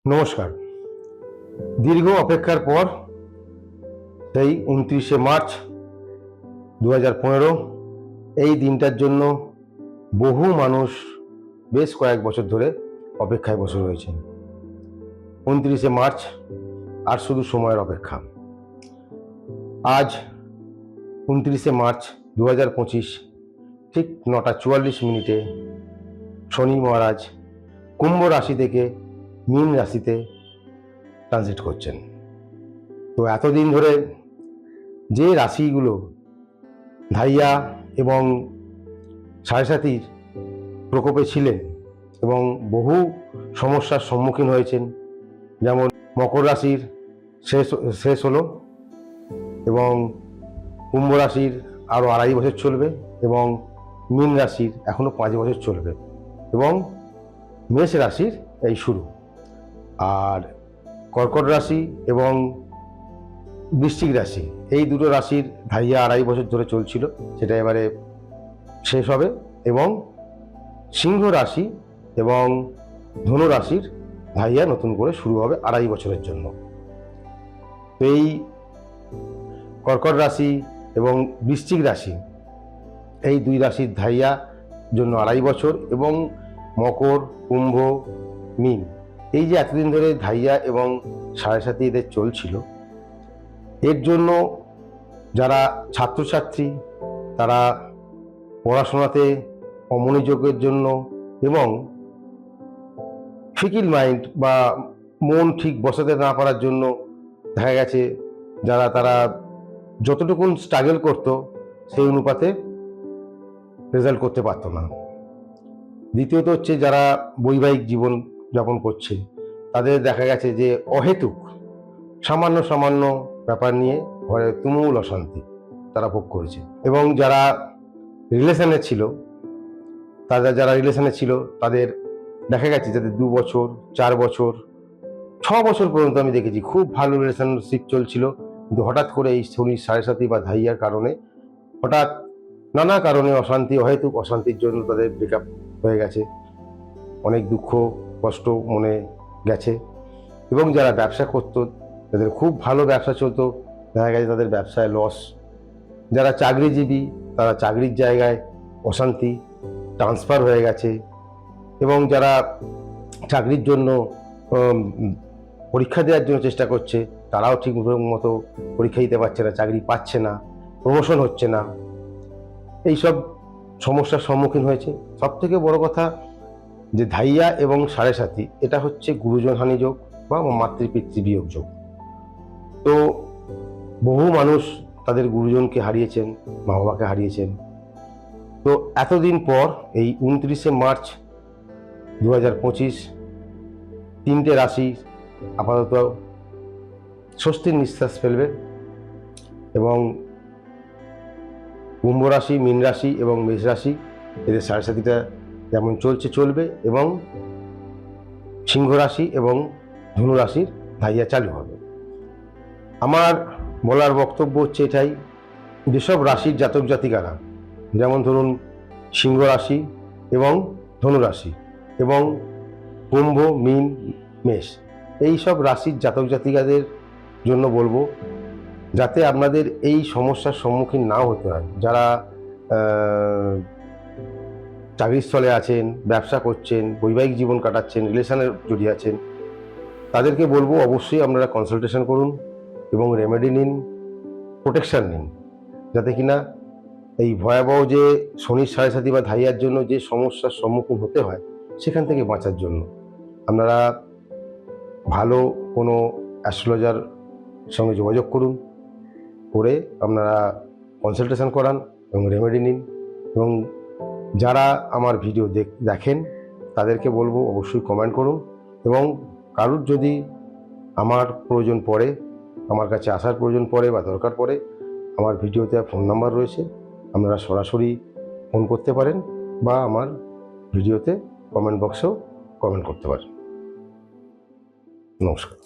নমস্কার। দীর্ঘ অপেক্ষার পর সেই ২৯শে মার্চ ২০১৫ এই দিনটার জন্য বহু মানুষ বেশ কয়েক বছর ধরে অপেক্ষায় বসে রয়েছেন। ২৯শে মার্চ আর শুধু সময়ের অপেক্ষা। আজ ২৯শে মার্চ ২০২৫ ঠিক ৯:৪৪ শনি মহারাজ কুম্ভ রাশি থেকে মীন রাশিতে ট্রানজিট করছেন। তো এতদিন ধরে যে রাশিগুলো ধাইয়া এবং সাড়ে সাতির প্রকোপে ছিলেন এবং বহু সমস্যার সম্মুখীন হয়েছেন, যেমন মকর রাশির শেষ হলো এবং কুম্ভ রাশির আরও ২.৫ বছর চলবে এবং মীন রাশির এখনও ৫ বছর চলবে এবং মেষ রাশির এই শুরু। আর কর্কট রাশি এবং বৃশ্চিক রাশি, এই দুটো রাশির ধাইয়া ২.৫ বছর ধরে চলছিল, সেটা এবারে শেষ হবে এবং সিংহ রাশি এবং ধনু রাশির ধাইয়া নতুন করে শুরু হবে ২.৫ বছরের জন্য। তো এই কর্কট রাশি এবং বৃশ্চিক রাশি, এই দুই রাশির ধাইয়া জন্য ২.৫ বছর এবং মকর, কুম্ভ, মীন, এই যে এতদিন ধরে ধাইয়া এবং সাড়ে সাতি এদের চলছিল, এর জন্য যারা ছাত্রছাত্রী তারা পড়াশোনাতে অমনোযোগের জন্য এবং ফিকিল মাইন্ড বা মন ঠিক বসাতে না পারার জন্য দেখা গেছে তারা যতটুকুন স্ট্রাগল করতো সেই অনুপাতে রেজাল্ট করতে পারতো না। দ্বিতীয়ত হচ্ছে যারা বৈবাহিক জীবন যাপন করছে তাদের দেখা গেছে যে অহেতুক সামান্য ব্যাপার নিয়ে ঘরে তুমুল অশান্তি তারা ভোগ করেছে। এবং যারা রিলেশনে ছিল তাদের দেখা গেছে যাদের ২ বছর, ৪ বছর, ৬ বছর পর্যন্ত আমি দেখেছি খুব ভালো রিলেশনশিপ চলছিল, কিন্তু হঠাৎ করে এই শনির সাড়ে সাতি বা ধাইয়ার কারণে হঠাৎ নানা কারণে অহেতুক অশান্তির জন্য তাদের ব্রেকআপ হয়ে গেছে। অনেক দুঃখ কষ্ট মনে গেছে। এবং যারা ব্যবসা করতো তাদের খুব ভালো ব্যবসা চলতো, দেখা গেছে তাদের ব্যবসায় লস। যারা চাকরিজীবী তারা চাকরির জায়গায় অশান্তি, ট্রান্সফার হয়ে গেছে। এবং যারা চাকরির জন্য পরীক্ষা দেওয়ার জন্য চেষ্টা করছে তারাও ঠিক মতো পরীক্ষা দিতে পারছে না, চাকরি পাচ্ছে না, প্রমোশন হচ্ছে না, এইসব সমস্যার সম্মুখীন হয়েছে। সব থেকে বড় কথা যে ধাইয়া এবং সাড়ে সাতি, এটা হচ্ছে গুরুজন হানি যোগ বা মাতৃপিতৃ বিয়োগ যোগ। তো বহু মানুষ তাদের গুরুজনকে হারিয়েছেন, মা বাবাকে হারিয়েছেন। তো এতদিন পর এই ২৯শে মার্চ ২০২৫ তিনটে রাশি আপাতত স্বস্তির নিঃশ্বাস ফেলবে এবং কুম্ভ রাশি, মীন রাশি এবং মেষ রাশি, এদের সাড়ে সাতিটা যেমন চলবে এবং সিংহ রাশি এবং ধনু রাশির ধাইয়া চালু হবে। আমার বলার বক্তব্য হচ্ছে এটাই, যেসব রাশির জাতক জাতিকারা, যেমন ধরুন সিংহ রাশি এবং ধনু রাশি এবং কুম্ভ, মীন, মেষ, এই সব রাশির জাতক জাতিকাদের জন্য বলবো যাতে আপনাদের এই সমস্যার সম্মুখীন নাও হতে হয়। যারা চাকরিস্থলে আছেন, ব্যবসা করছেন, বৈবাহিক জীবন কাটাচ্ছেন, রিলেশনে জড়িয়ে আছেন, তাদেরকে বলবো অবশ্যই আপনারা কনসালটেশন করুন এবং রেমেডি নিন, প্রোটেকশন নিন, যাতে কিনা এই ভয়াবহ যে শনির সাড়ে সাতি বা ধাইয়ার জন্য যে সমস্যার সম্মুখীন হতে হয় সেখান থেকে বাঁচার জন্য আপনারা ভালো কোনো অ্যাস্ট্রোলজার সঙ্গে যোগাযোগ করুন, করে আপনারা কনসালটেশন করান এবং রেমেডি নিন। এবং যারা আমার ভিডিও দেখেন তাদেরকে বলবো অবশ্যই কমেন্ট করুন এবং কারুর যদি আমার প্রয়োজন পড়ে, আমার কাছে আসার প্রয়োজন পড়ে বা দরকার পড়ে, আমার ভিডিওতে ফোন নাম্বার রয়েছে, আপনারা সরাসরি ফোন করতে পারেন বা আমার ভিডিওতে কমেন্ট বক্সেও কমেন্ট করতে পারেন। নমস্কার।